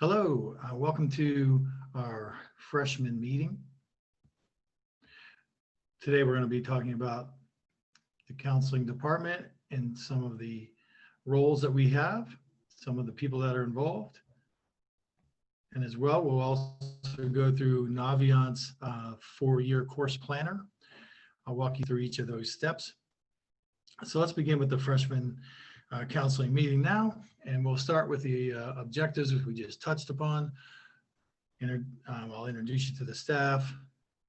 Hello, welcome to our freshman meeting. Today we're going to be talking about the counseling department and some of the roles that we have, some of the people that are involved. And as well, we'll also go through Naviance 4-year course planner. I'll walk you through each of those steps. So let's begin with the freshman counseling meeting now, and we'll start with the objectives which we just touched upon. I'll introduce you to the staff,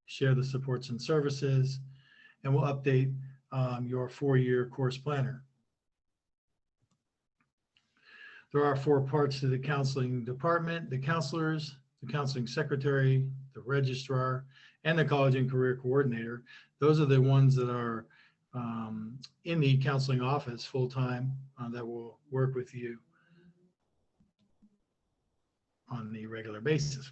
share the supports and services, and we'll update your 4-year course planner. There are 4 parts to the counseling department: the counselors, the counseling secretary, the registrar, and the college and career coordinator. Those are the ones that are in the counseling office full-time that will work with you on the regular basis.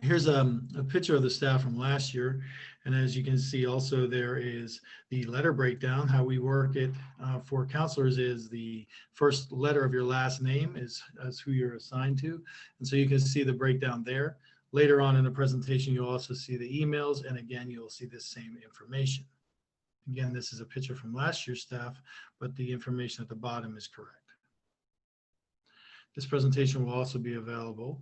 Here's a picture of the staff from last year, and as you can see also there is the letter breakdown. How we work it for counselors is the first letter of your last name is who you're assigned to, and so you can see the breakdown there. Later on in the presentation you'll also see the emails, and again you'll see the same information. Again, this is a picture from last year's staff, but the information at the bottom is correct. This presentation will also be available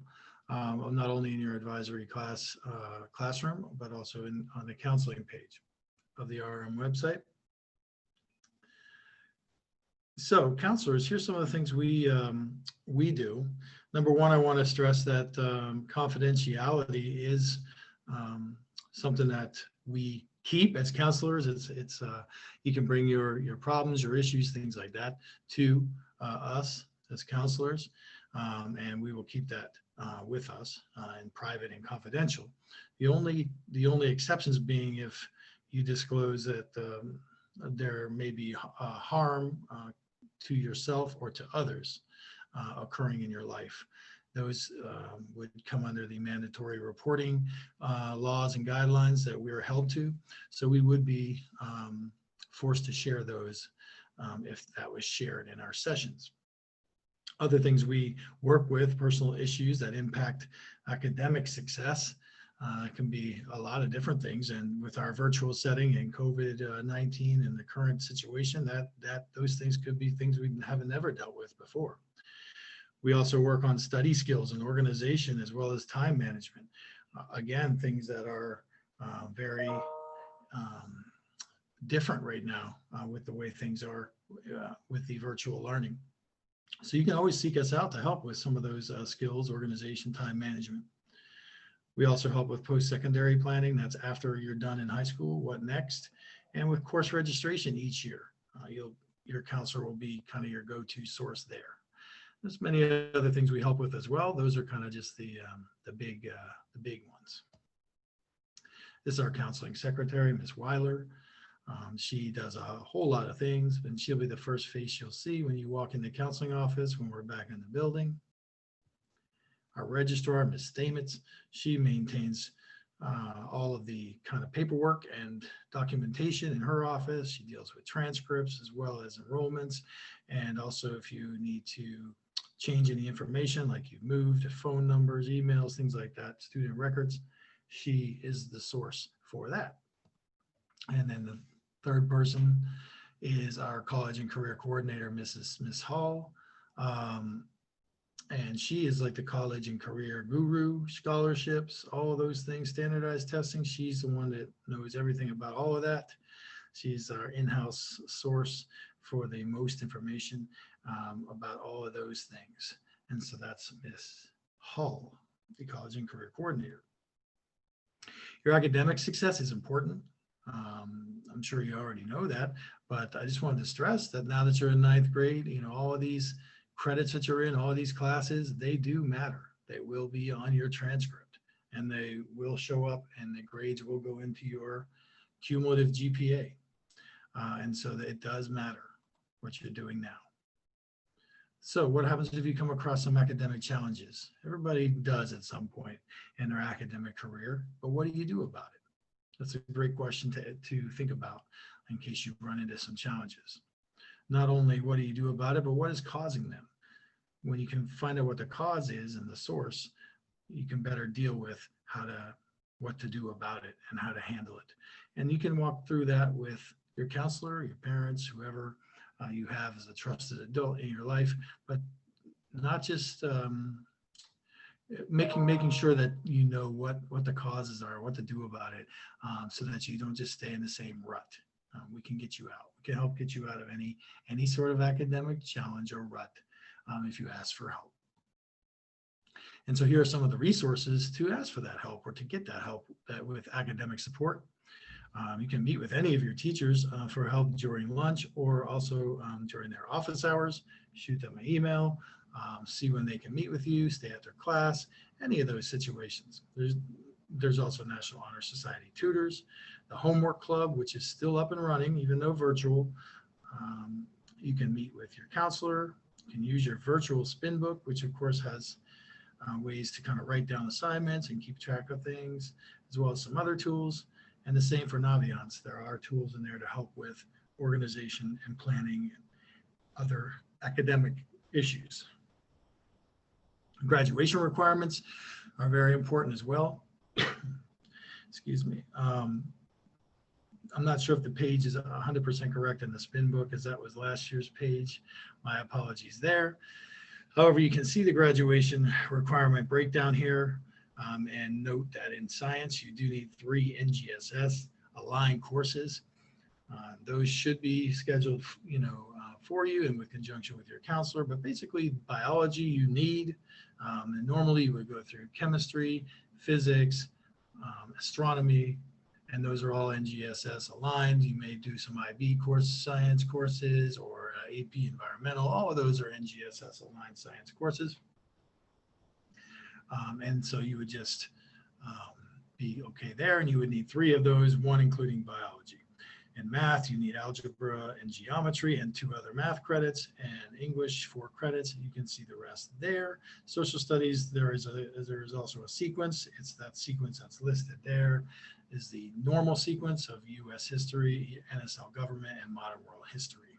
not only in your advisory classroom, but also on the counseling page of the RM website. So counselors, here's some of the things we do. Number one, I want to stress that confidentiality is something that we keep as counselors. It's you can bring your problems, your issues, things like that to us as counselors, and we will keep that with us in private and confidential. The only exceptions being if you disclose that there may be harm to yourself or to others occurring in your life. Those would come under the mandatory reporting laws and guidelines that we're held to. So we would be forced to share those if that was shared in our sessions. Other things we work with, personal issues that impact academic success. Can be a lot of different things, and with our virtual setting and COVID-19 and the current situation, that those things could be things we haven't never dealt with before. We also work on study skills and organization as well as time management. Again, things that are very different right now with the way things are with the virtual learning. So you can always seek us out to help with some of those skills, organization, time management. We also help with post-secondary planning. That's after you're done in high school, what next? And with course registration each year. Your counselor will be kind of your go-to source there. There's many other things we help with as well. Those are kind of just the big ones. This is our counseling secretary, Ms. Weiler. She does a whole lot of things, and she'll be the first face you'll see when you walk in the counseling office when we're back in the building. Our registrar, Ms. Stamets, she maintains all of the kind of paperwork and documentation in her office. She deals with transcripts as well as enrollments, and also if you need to change any information like you've moved, phone numbers, emails, things like that, student records, she is the source for that. And then the third person is our college and career coordinator, Miss Hall. And she is like the college and career guru, scholarships, all those things, standardized testing. She's the one that knows everything about all of that. She's our in-house source for the most information about all of those things. And so that's Miss Hall, the college and career coordinator. Your academic success is important. I'm sure you already know that, but I just wanted to stress that now that you're in 9th grade, you know, all of these credits that you're in, all of these classes, they do matter. They will be on your transcript and they will show up, and the grades will go into your cumulative GPA. And so that it does matter what you're doing now. So what happens if you come across some academic challenges? Everybody does at some point in their academic career, but what do you do about it? That's a great question to think about in case you run into some challenges. Not only what do you do about it, but what is causing them? when you can find out what the cause is and the source, you can better deal with what to do about it and how to handle it. And you can walk through that with your counselor, your parents, whoever you have as a trusted adult in your life, but not just making sure that you know what the causes are, what to do about it, so that you don't just stay in the same rut. We can get you out. We can help get you out of any sort of academic challenge or rut if you ask for help. And so here are some of the resources to ask for that help or to get that help with academic support. You can meet with any of your teachers for help during lunch or also during their office hours. Shoot them an email, see when they can meet with you, stay at their class, any of those situations. There's also National Honor Society tutors, the homework club, which is still up and running, even though virtual. You can meet with your counselor. You can use your virtual spin book, which of course has ways to kind of write down assignments and keep track of things, as well as some other tools. And the same for Naviance. There are tools in there to help with organization and planning and other academic issues. Graduation requirements are very important as well. Excuse me. I'm not sure if the page is 100% correct in the spin book, as that was last year's page. My apologies there. However, you can see the graduation requirement breakdown here. And note that in science, you do need 3 NGSS aligned courses. Those should be scheduled, for you and with conjunction with your counselor. But basically, biology you need. And normally you would go through chemistry, physics, astronomy, and those are all NGSS aligned. You may do some IB science courses or AP environmental. All of those are NGSS aligned science courses. And so you would just be okay there, and you would need 3 of those, 1 including biology. In math, you need algebra and geometry and 2 other math credits, and English 4 credits. You can see the rest there. Social studies, there is also a sequence. It's that sequence that's listed there is the normal sequence of U.S. history, NSL government, and modern world history.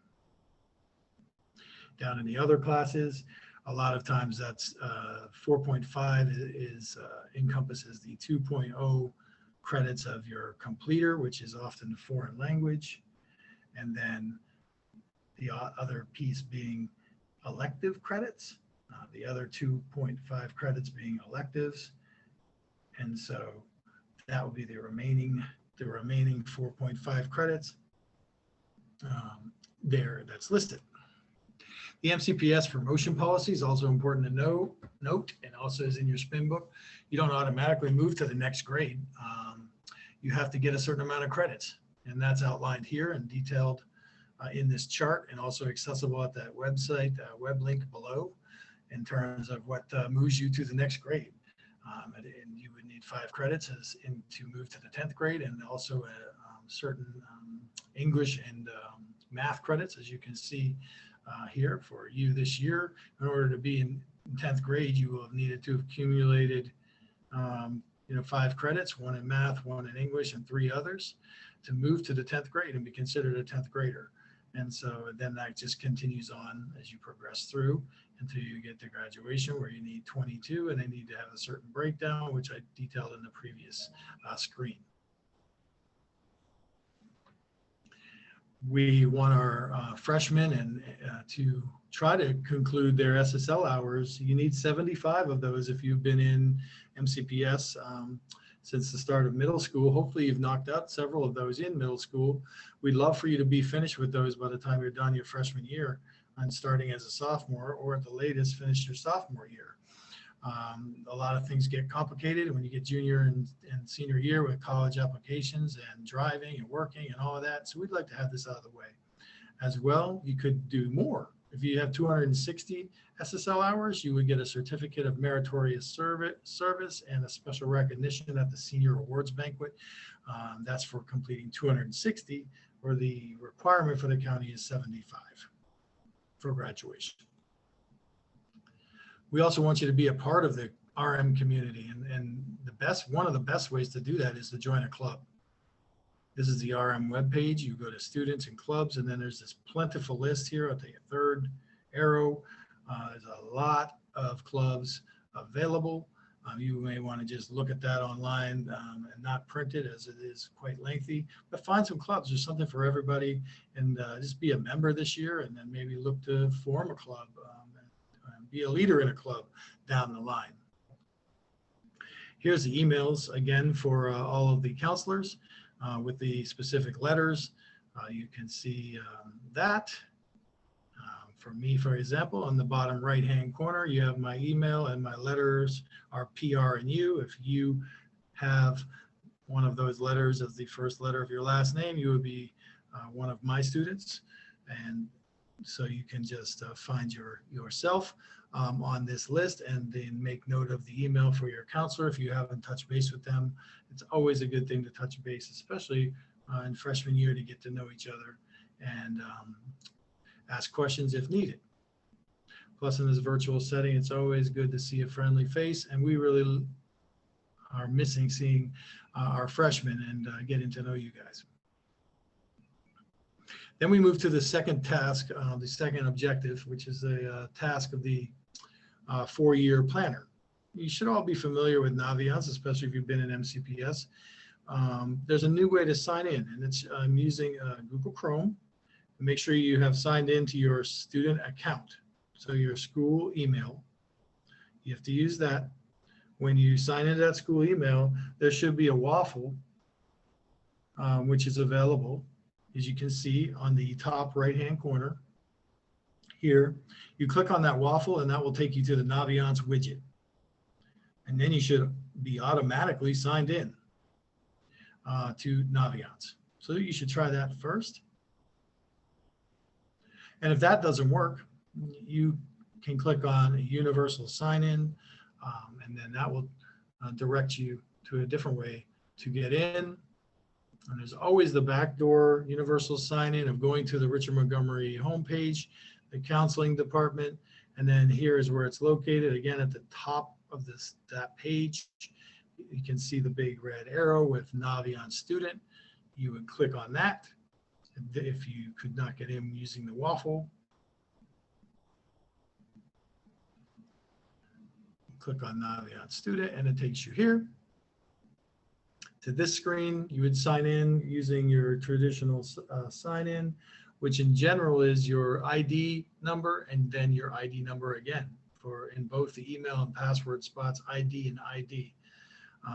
Down in the other classes, a lot of times that's 4.5 encompasses the 2.0 credits of your completer, which is often foreign language, and then the other piece being elective credits, the other 2.5 credits being electives, and so that will be the remaining 4.5 credits there that's listed. The MCPS for motion policy is also important to note, and also is in your spin book. You don't automatically move to the next grade. You have to get a certain amount of credits, and that's outlined here and detailed in this chart, and also accessible at that website, web link below, in terms of what moves you to the next grade. And you would need 5 credits to move to the 10th grade, and also certain English and math credits, as you can see here for you this year. In order to be in 10th grade, you will have needed to have accumulated 5 credits, 1 in math, 1 in English, and 3 others to move to the 10th grade and be considered a 10th grader. And so then that just continues on as you progress through until you get to graduation, where you need 22, and they need to have a certain breakdown, which I detailed in the previous screen. We want our freshmen and to try to conclude their SSL hours. You need 75 of those if you've been in MCPS since the start of middle school. Hopefully you've knocked out several of those in middle school. We'd love for you to be finished with those by the time you're done your freshman year and starting as a sophomore, or at the latest finish your sophomore year. A lot of things get complicated when you get junior and senior year with college applications and driving and working and all of that. So we'd like to have this out of the way. As well, you could do more. If you have 260 SSL hours, you would get a certificate of meritorious service and a special recognition at the senior awards banquet. That's for completing 260, where the requirement for the county is 75 for graduation. We also want you to be a part of the RM community, and one of the best ways to do that is to join a club. This is the RM webpage. You go to students and clubs, and then there's this plentiful list here at the 3rd arrow There's a lot of clubs available. You may want to just look at that online and not print it, as it is quite lengthy, but find some clubs. There's something for everybody, and just be a member this year, and then maybe look to form a club and be a leader in a club down the line. Here's the emails again for all of the counselors with the specific letters. You can see that. For me, for example, on the bottom right-hand corner, you have my email, and my letters are PR and U. If you have one of those letters as the first letter of your last name, you would be one of my students. And so you can just find yourself on this list, and then make note of the email for your counselor if you haven't touched base with them. It's always a good thing to touch base, especially in freshman year, to get to know each other and ask questions if needed. Plus, in this virtual setting, it's always good to see a friendly face, and we really are missing seeing our freshmen and getting to know you guys. Then we move to the second task, the second objective, which is a task of the 4-year planner. You should all be familiar with Naviance, especially if you've been in MCPS. There's a new way to sign in, and I'm using Google Chrome. Make sure you have signed into your student account. So your school email, you have to use that. When you sign into that school email, there should be a waffle, which is available, as you can see on the top right-hand corner here. You click on that waffle, and that will take you to the Naviance widget. And then you should be automatically signed in to Naviance. So you should try that first. And if that doesn't work, you can click on Universal Sign-In, and then that will direct you to a different way to get in. And there's always the backdoor Universal Sign-In of going to the Richard Montgomery homepage, the counseling department, and then here is where it's located. Again, at the top of that page, you can see the big red arrow with Naviance Student. You would click on that. If you could not get in using the waffle, click on Naviance Student, and it takes you here to this screen. You would sign in using your traditional sign-in, which in general is your ID number and then your ID number again for in both the email and password spots, ID and ID.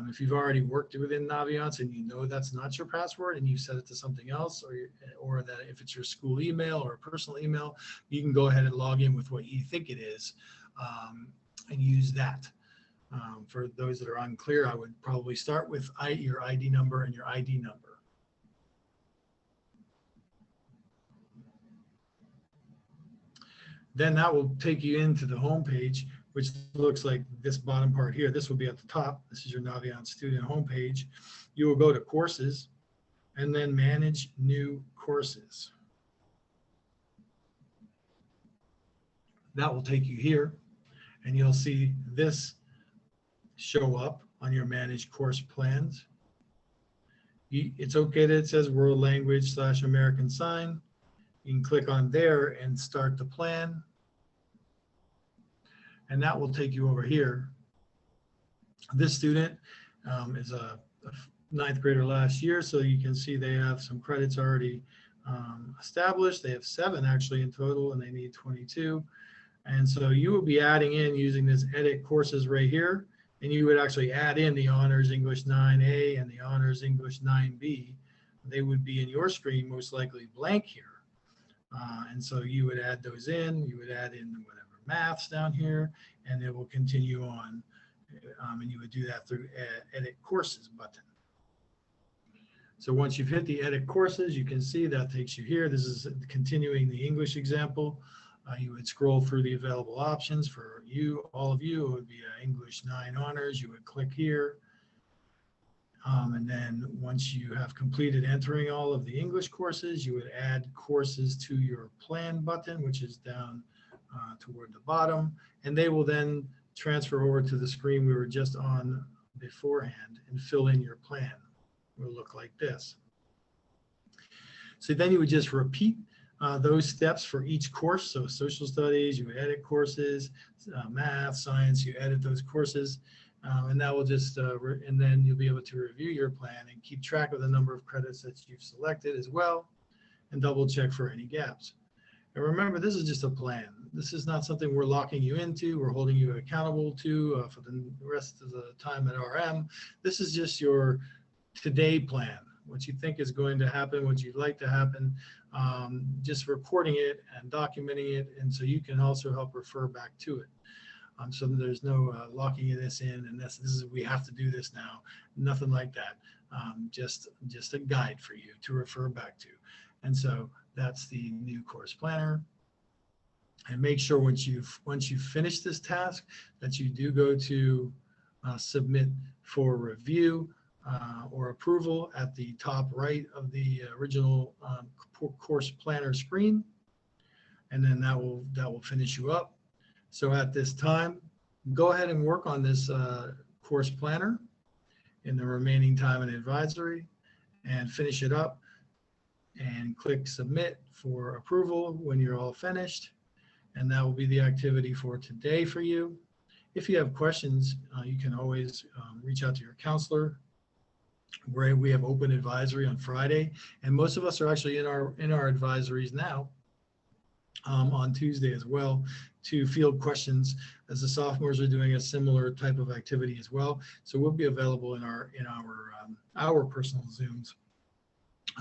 If you've already worked within Naviance and you know that's not your password and you set it to something else, or that if it's your school email or a personal email, you can go ahead and log in with what you think it is and use that. For those that are unclear, I would probably start with your ID number and your ID number. Then that will take you into the home page, which looks like this bottom part here. This will be at the top. This is your Naviance student homepage. You will go to courses and then manage new courses. That will take you here, and you'll see this show up on your managed course plans. It's okay that it says world language / American Sign. You can click on there and start the plan. And that will take you over here. This student is a 9th grader last year, so you can see they have some credits already established. They have 7 actually in total, and they need 22. And so you will be adding in using this edit courses right here, and you would actually add in the Honors English 9A and the Honors English 9B. They would be in your screen most likely blank here. And so you would add those in, you would add in whatever maths down here, and it will continue on. And you would do that through edit courses button. So once you've hit the edit courses, you can see that takes you here. This is continuing the English example. You would scroll through the available options for you, all of you. It would be English 9 Honors. You would click here. And then once you have completed entering all of the English courses, you would add courses to your plan button, which is down toward the bottom. And they will then transfer over to the screen we were just on beforehand and fill in your plan. It will look like this. So then you would just repeat those steps for each course. So social studies, you edit courses, math, science, you edit those courses. And that will just, and then you'll be able to review your plan and keep track of the number of credits that you've selected as well, and double check for any gaps. And remember, this is just a plan. This is not something we're locking you into, we're holding you accountable to for the rest of the time at RM. This is just your today plan, what you think is going to happen, what you'd like to happen, just recording it and documenting it, and so you can also help refer back to it. So there's no locking this in, and this is, we have to do this now. Nothing like that. Just a guide for you to refer back to. And so that's the new course planner. And make sure once you've finished this task that you do go to submit for review or approval at the top right of the original course planner screen, and then that will finish you up. So at this time, go ahead and work on this course planner in the remaining time in advisory and finish it up, and click submit for approval when you're all finished. And that will be the activity for today for you. If you have questions, you can always reach out to your counselor. We have open advisory on Friday, and most of us are actually in our advisories now on Tuesday as well, to field questions, as the sophomores are doing a similar type of activity as well. So we'll be available in our personal Zooms,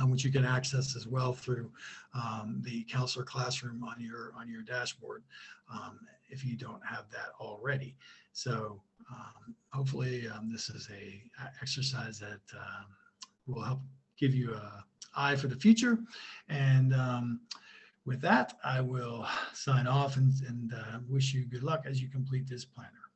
which you can access as well through the counselor classroom on your dashboard, if you don't have that already. So hopefully this is a exercise that will help give you an eye for the future. And with that, I will sign off and wish you good luck as you complete this planner.